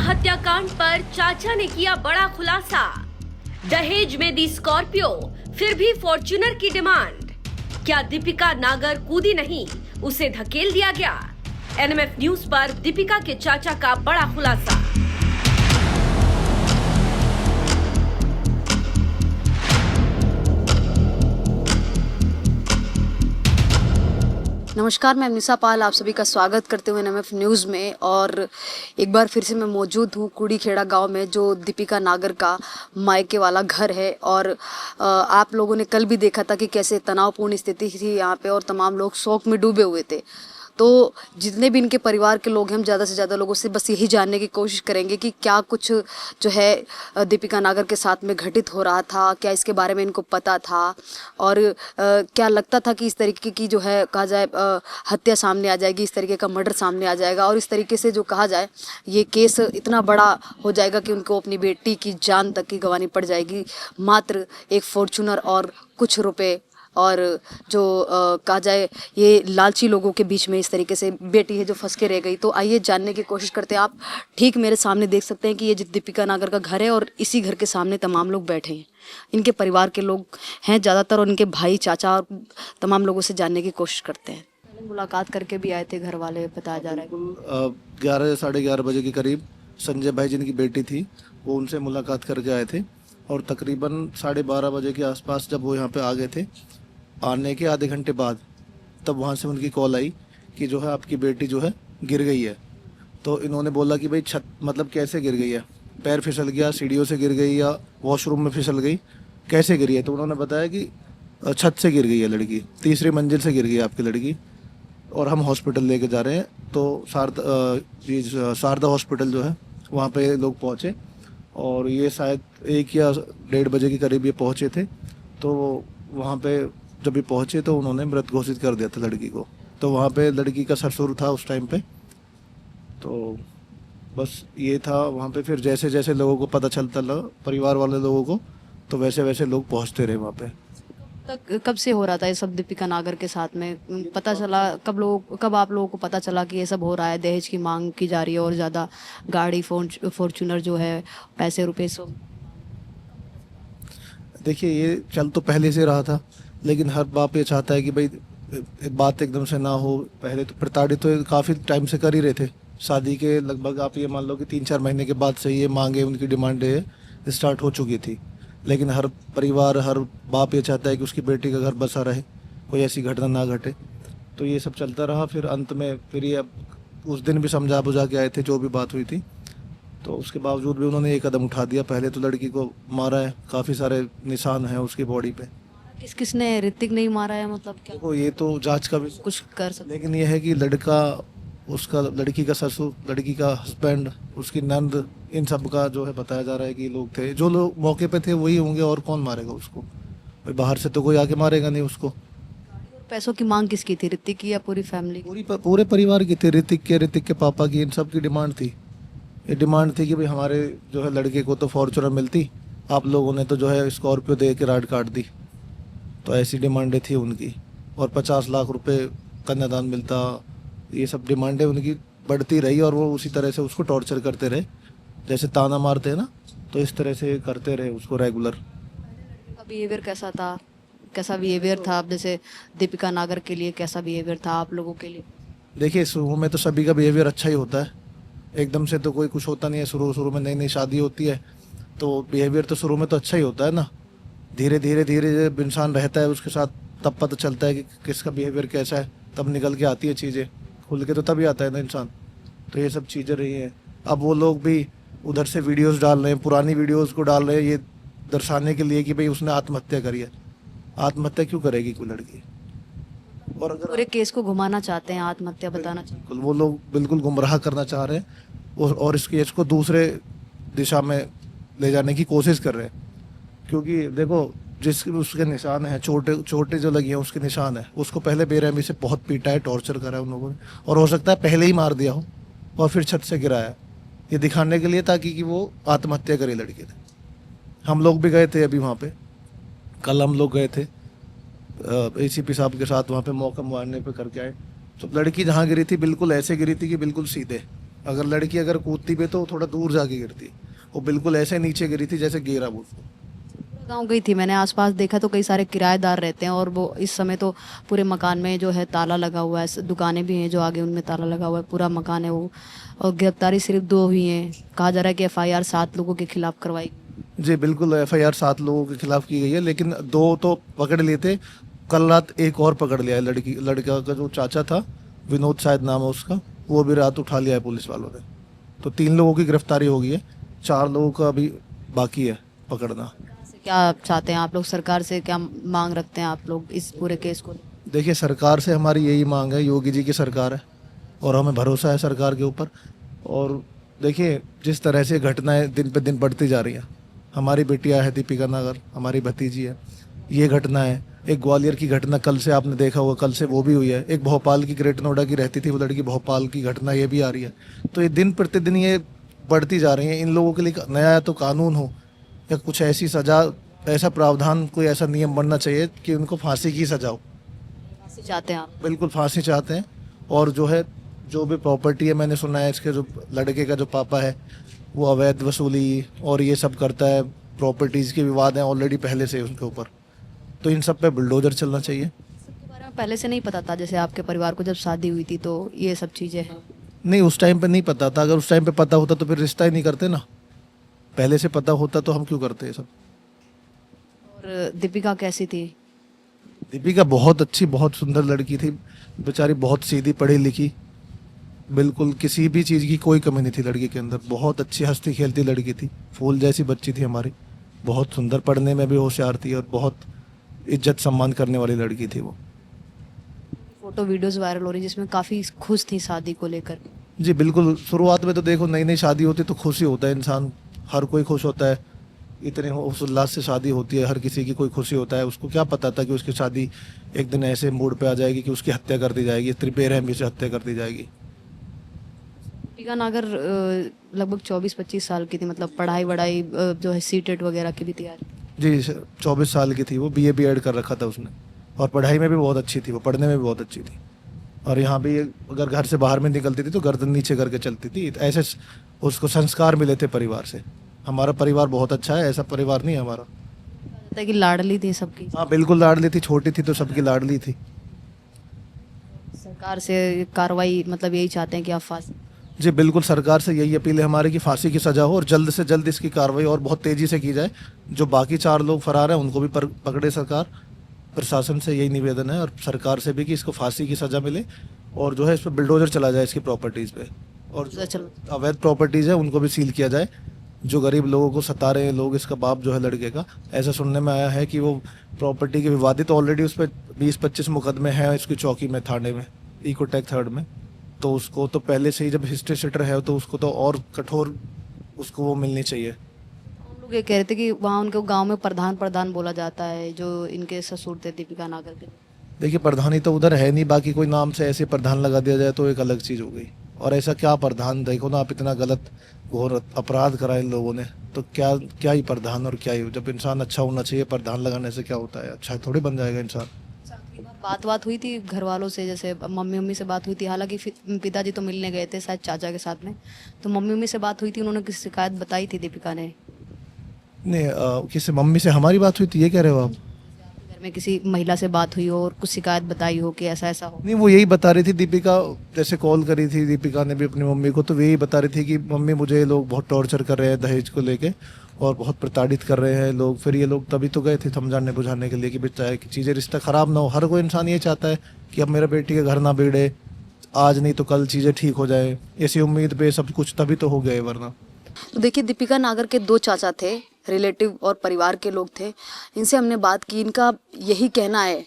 हत्याकांड पर चाचा ने किया बड़ा खुलासा। दहेज में दी स्कॉर्पियो, फिर भी फॉर्च्यूनर की डिमांड। क्या दीपिका नागर कूदी नहीं, उसे धकेल दिया गया? एनएमएफ न्यूज पर दीपिका के चाचा का बड़ा खुलासा। नमस्कार, मैं निशा पाल आप सभी का स्वागत करते हुए एनएमएफ न्यूज़ में। और एक बार फिर से मैं मौजूद हूँ कुड़ीखेड़ा गांव में, जो दीपिका नागर का मायके वाला घर है। और आप लोगों ने कल भी देखा था कि कैसे तनावपूर्ण स्थिति थी यहाँ पे और तमाम लोग शोक में डूबे हुए थे। तो जितने भी इनके परिवार के लोग हैं, हम ज़्यादा से ज़्यादा लोगों से बस यही जानने की कोशिश करेंगे कि क्या कुछ जो है दीपिका नागर के साथ में घटित हो रहा था, क्या इसके बारे में इनको पता था, और क्या लगता था कि इस तरीके की जो है कहा जाए हत्या सामने आ जाएगी, इस तरीके का मर्डर सामने आ जाएगा, और इस तरीके से जो कहा जाए ये केस इतना बड़ा हो जाएगा कि उनको अपनी बेटी की जान तक की गंवानी पड़ जाएगी, मात्र एक फॉर्च्यूनर और कुछ रुपए। और जो कहा जाए ये लालची लोगों के बीच में इस तरीके से बेटी है जो फंस के रह गई। तो आइए जानने की कोशिश करते हैं। आप ठीक मेरे सामने देख सकते हैं कि ये दीपिका नागर का घर है और इसी घर के सामने तमाम लोग बैठे हैं। इनके परिवार के लोग हैं ज़्यादातर, और इनके भाई, चाचा और तमाम लोगों से जानने की कोशिश करते हैं। पहले मुलाकात करके भी आए थे घर वाले, बताया जा रहा है। 11 साढ़े 11 बजे के करीब संजय भाई जिनकी बेटी थी वो उनसे मुलाकात करके आए थे, और तकरीबन 12:30 बजे के आसपास जब वो यहाँ पे आ गए थे, आने के आधे घंटे बाद तब वहाँ से उनकी कॉल आई कि जो है आपकी बेटी जो है गिर गई है। तो इन्होंने बोला कि भाई छत मतलब कैसे गिर गई है, पैर फिसल गया, सीढ़ियों से गिर गई या वॉशरूम में फिसल गई, कैसे गिरी है? तो उन्होंने बताया कि छत से गिर गई है लड़की, तीसरी मंजिल से गिर गई है आपकी लड़की, और हम हॉस्पिटल लेके जा रहे हैं। तो शारदा हॉस्पिटल जो है वहाँ पे लोग पहुँचे, और ये शायद 1 या 1:30 बजे के करीब ये पहुँचे थे। तो वहाँ पे जब भी पहुँचे तो उन्होंने मृत घोषित कर दिया था लड़की को। तो वहाँ पे लड़की का ससुर था उस टाइम पे। तो बस ये था वहाँ पे। फिर जैसे जैसे लोगों को पता चलता लगा, परिवार वाले लोगों को, तो वैसे वैसे लोग पहुँचते रहे वहाँ पे। कब से हो रहा था ये सब दीपिका नागर के साथ में? पता चला कब आप लोगों को पता चला कि ये सब हो रहा है, दहेज की मांग की जा रही है और ज़्यादा गाड़ी फॉर्च्यूनर जो है, पैसे रुपए सब? देखिए, ये चल तो पहले से रहा था, लेकिन हर बाप ये चाहता है कि भाई बात एकदम से ना हो। पहले तो प्रताड़ित तो काफ़ी टाइम से कर ही रहे थे। शादी के लगभग आप ये मान लो कि 3-4 महीने के बाद से ये मांगे, उनकी डिमांडें स्टार्ट हो चुकी थी। लेकिन हर परिवार, हर बाप ये चाहता है कि उसकी बेटी का घर बसा रहे, कोई ऐसी घटना ना घटे। तो ये सब चलता रहा। फिर अंत में फिर ये उस दिन भी समझा बुझा के आए थे जो भी बात हुई थी। तो उसके बावजूद भी उन्होंने एक कदम उठा दिया। पहले तो लड़की को मारा है, काफ़ी सारे निशान हैं उसकी बॉडी पे। किसने, ऋतिक नहीं मारा है मतलब क्या? देखो, ये तो जांच का भी कुछ कर सकते, लेकिन ये है कि लड़का, उसका लड़की का ससुर, लड़की का हस्बैंड, उसकी नंद, इन सब का जो है बताया जा रहा है कि लोग थे। जो लोग मौके पे थे वही होंगे, और कौन मारेगा उसको? भाई बाहर से तो कोई आके मारेगा नहीं उसको। पैसों की मांग किसकी थी, ऋतिक की या पूरी फैमिली की? पूरे परिवार की थी, ऋतिक के पापा की, इन सब की डिमांड थी। ये डिमांड थी कि भाई हमारे जो है लड़के को तो फॉर्च्यूनर मिलती, आप लोगों ने तो जो है स्कॉर्पियो दे के राड काट दी। तो ऐसी डिमांडें थी उनकी, और 50 लाख रुपए कन्यादान मिलता। ये सब डिमांडें उनकी बढ़ती रही, और वो उसी तरह से उसको टॉर्चर करते रहे। जैसे ताना मारते हैं ना, तो इस तरह से करते रहे उसको रेगुलर। बिहेवियर कैसा था, कैसा बिहेवियर था? अब जैसे दीपिका नागर के लिए कैसा बिहेवियर था, आप लोगों के लिए? देखिए, शुरू में तो सभी का बिहेवियर अच्छा ही होता है, एकदम से तो कोई कुछ होता नहीं है। शुरू में नई नई शादी होती है तो बिहेवियर तो शुरू में तो अच्छा ही होता है ना। धीरे धीरे जब इंसान रहता है उसके साथ, तब पता चलता है कि किसका बिहेवियर कैसा है, तब निकल के आती है चीज़ें, खुल के तो तभी आता है ना इंसान। तो ये सब चीज़ें रही हैं। अब वो लोग भी उधर से वीडियोस डाल रहे हैं, पुरानी वीडियोस को डाल रहे हैं, ये दर्शाने के लिए कि भाई उसने आत्महत्या करी है। आत्महत्या क्यों करेगी कोई लड़की? और अगर पूरे केस को घुमाना चाहते हैं, आत्महत्या बताना चाहते बिल्कुल, वो लोग बिल्कुल गुमराह करना चाह रहे हैं, और इस केस को दूसरे दिशा में ले जाने की कोशिश कर रहे हैं। क्योंकि देखो, जिसके उसके निशान हैं, चोटें जो लगी हैं उसके निशान है, उसको पहले बेरहमी से बहुत पीटा है, टॉर्चर करा है उन लोगों ने, और हो सकता है पहले ही मार दिया हो और फिर छत से गिराया, ये दिखाने के लिए ताकि कि वो आत्महत्या करे लड़के ने। हम लोग भी गए थे अभी वहाँ पे, कल हम लोग गए थे एसीपी साहब के साथ वहाँ पे मौका मुआयने पे करके आए। तो लड़की जहाँ गिरी थी बिल्कुल ऐसे गिरी थी कि बिल्कुल सीधे, अगर लड़की अगर कूदती भी तो थोड़ा दूर जाके गिरती, वो बिल्कुल ऐसे नीचे गिरी थी जैसे गिरा वो। गांव गई थी मैंने, आसपास देखा तो कई सारे किराएदार रहते हैं और वो इस समय तो पूरे मकान में जो है ताला लगा हुआ है, दुकानें भी हैं जो आगे उनमें ताला लगा हुआ है, पूरा मकान है वो। और गिरफ्तारी सिर्फ 2 हुई हैं, कहा जा रहा है कि FIR 7 लोगों के खिलाफ करवाई। जी बिल्कुल, FIR 7 लोगों के खिलाफ की गई है, लेकिन 2 तो पकड़ लिए थे। कल रात एक और पकड़ लिया है, लड़का का जो चाचा था, विनोद शायद नाम है उसका, वो भी रात उठा लिया है पुलिस वालों ने। तो 3 लोगों की गिरफ्तारी हो गई है, 4 लोगों का अभी बाकी है पकड़ना। क्या चाहते हैं आप लोग, सरकार से क्या मांग रखते हैं आप लोग इस पूरे केस को? देखिए, सरकार से हमारी यही मांग है, योगी जी की सरकार है और हमें भरोसा है सरकार के ऊपर। और देखिए, जिस तरह से घटनाएं दिन पे दिन बढ़ती जा रही हैं, हमारी बेटियां है दीपिका नागर, हमारी भतीजी है, ये घटना है। एक ग्वालियर की घटना कल से आपने देखा होगा, कल से वो भी हुई है। एक भोपाल की, ग्रेट नोएडा की रहती थी वो लड़की, भोपाल की घटना ये भी आ रही है। तो ये दिन प्रतिदिन ये बढ़ती जा रही हैं। इन लोगों के लिए नया तो कानून हो या कुछ ऐसी सज़ा, ऐसा प्रावधान, कोई ऐसा नियम बनना चाहिए कि उनको फांसी की सज़ा हो। फांसी चाहते हैं आप? बिल्कुल फांसी चाहते हैं। और जो है, जो भी प्रॉपर्टी है, मैंने सुना है इसके जो लड़के का जो पापा है वो अवैध वसूली और ये सब करता है, प्रॉपर्टीज़ के विवाद हैं ऑलरेडी पहले से उनके ऊपर, तो इन सब पे बुलडोजर चलना चाहिए। इसके बारे में पहले से नहीं पता था, जैसे आपके परिवार को जब शादी हुई थी तो ये सब चीज़ें हैं? नहीं, उस टाइम पे नहीं पता था। अगर उस टाइम पे पता होता तो फिर रिश्ता ही नहीं करते ना। पहले से पता होता तो हम क्यों करते ये सब। और दीपिका कैसी थी? दीपिका बहुत अच्छी, बहुत सुंदर लड़की थी बेचारी, बहुत सीधी पढ़ी लिखी, बिल्कुल किसी भी चीज़ की कोई कमी नहीं थी लड़की के अंदर। बहुत अच्छी हंसती खेलती लड़की थी, फूल जैसी बच्ची थी हमारी, बहुत सुंदर, पढ़ने में भी होशियार थी और बहुत इज्जत सम्मान करने वाली लड़की थी वो। फोटो वीडियोस वायरल हो रही जिसमें काफ़ी खुश थी शादी को लेकर। जी बिल्कुल, शुरुआत में तो देखो नई नई शादी होती तो खुश ही होता है इंसान, हर कोई खुश होता है, इतने होश उल्लास से शादी होती है, हर किसी की कोई खुशी होता है। उसको क्या पता था कि उसकी शादी एक दिन ऐसे मूड पे आ जाएगी कि उसकी हत्या कर दी जाएगी, इतनी बेरहमी से हत्या कर दी जाएगी। दीपिका नागर लगभग 24-25 साल की थी, मतलब पढ़ाई वढ़ाई जो है सीटेट वगैरह की भी तैयारी? जी 24 साल की थी वो, BA B.Ed कर रखा था उसने, और पढ़ाई में भी बहुत अच्छी थी वो, पढ़ने में भी बहुत अच्छी थी। और यहाँ भी अगर घर से बाहर में निकलती थी तो गर्दन नीचे करके चलती थी। ऐसे उसको संस्कार मिले थे परिवार से। हमारा परिवार बहुत अच्छा है, ऐसा परिवार नहीं है हमारा। लगता है कि लाडली थी सबकी? हाँ बिल्कुल लाडली थी, छोटी थी तो सबकी लाडली थी। सरकार से कार्रवाई, मतलब यही चाहते हैं कि आप फांसी? जी बिल्कुल, सरकार से यही अपील है हमारी कि फांसी की सज़ा हो और जल्द से जल्द इसकी कार्रवाई और बहुत तेज़ी से की जाए। जो बाकी 4 लोग फरार हैं उनको भी पकड़े सरकार। प्रशासन से यही निवेदन है और सरकार से भी कि इसको फांसी की सज़ा मिले और जो है इस पर बुलडोजर चला जाए इसकी प्रॉपर्टीज़ पे, और जो अवैध प्रॉपर्टीज़ है उनको भी सील किया जाए। जो गरीब लोगों को सता रहे हैं लोग, इसका बाप जो है लड़के का, ऐसा सुनने में आया है कि वो प्रॉपर्टी के विवादित ऑलरेडी उस पर 20-25 मुकदमे हैं इसकी चौकी में, थाने में, इकोटेक 3rd में। तो उसको तो पहले से ही जब हिस्ट्री शीटर है तो उसको तो और कठोर उसको वो मिलनी चाहिए। हम लोग ये कह रहे थे कि वहाँ उनके गांव में प्रधान बोला जाता है जो इनके ससुर थे दीपिका नागर के। देखिए, प्रधानी तो उधर है नहीं, बाकी कोई नाम से ऐसे प्रधान लगा दिया जाए तो एक अलग चीज़ हो गई। और ऐसा क्या प्रधान, देखो ना आप, इतना गलत घोर अपराध करा इन लोगों ने, तो क्या ही प्रधान और क्या ही, जब इंसान अच्छा होना चाहिए, प्रधान लगाने से क्या होता है, अच्छा थोड़ी बन जाएगा इंसान। बात हुई थी घर वालों से, जैसे मम्मी से बात हुई थी, हालांकि पिताजी तो मिलने गए थे शायद चाचा के साथ में, तो मम्मी से बात हुई थी, उन्होंने किसी शिकायत बताई थी दीपिका ने? नहीं, किसी मम्मी से हमारी बात हुई थी, ये कह रहे हो आप? घर में किसी महिला से बात हुई हो और कुछ शिकायत बताई हो कि ऐसा ऐसा हो? नहीं, वो यही बता रही थी दीपिका, जैसे कॉल करी थी दीपिका ने भी अपनी मम्मी को, तो वो यही बता रही थी कि मम्मी मुझे लोग बहुत टॉर्चर कर रहे हैं दहेज को लेके और बहुत प्रताड़ित कर रहे हैं लोग। फिर ये लोग तभी तो गए थे समझाने बुझाने के लिए कि बेटा कि चीज़ें, रिश्ता ख़राब ना हो। हर कोई इंसान ये चाहता है कि अब मेरा बेटी का घर ना बिगड़े, आज नहीं तो कल चीज़ें ठीक हो जाए, ऐसी उम्मीद पे सब कुछ तभी तो हो गए, वरना। तो देखिए, दीपिका नागर के 2 चाचा थे, रिलेटिव और परिवार के लोग थे, इनसे हमने बात की। इनका यही कहना है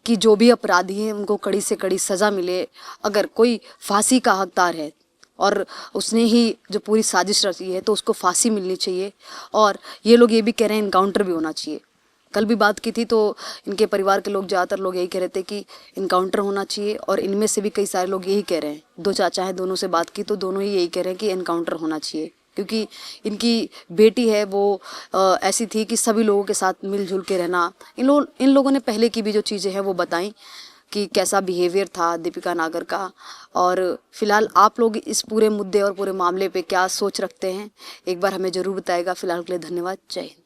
कि जो भी अपराधी हैं उनको कड़ी से कड़ी सज़ा मिले। अगर कोई फांसी का हकदार है और उसने ही जो पूरी साजिश रची है तो उसको फांसी मिलनी चाहिए। और ये लोग ये भी कह रहे हैं इनकाउंटर भी होना चाहिए। कल भी बात की थी तो इनके परिवार के लोग, ज़्यादातर लोग यही कह रहे थे कि इनकाउंटर होना चाहिए, और इनमें से भी कई सारे लोग यही कह रहे हैं। 2 चाचा हैं, दोनों से बात की तो दोनों ही यही कह रहे हैं कि इनकाउंटर होना चाहिए, क्योंकि इनकी बेटी है वो ऐसी थी कि सभी लोगों के साथ मिलजुल के रहना। इन लोगों ने पहले की भी जो चीज़ें हैं वो बताई, कि कैसा बिहेवियर था दीपिका नागर का, और फिलहाल आप लोग इस पूरे मुद्दे और पूरे मामले पे क्या सोच रखते हैं एक बार हमें ज़रूर बताएगा। फिलहाल के लिए धन्यवाद। जय हिंद।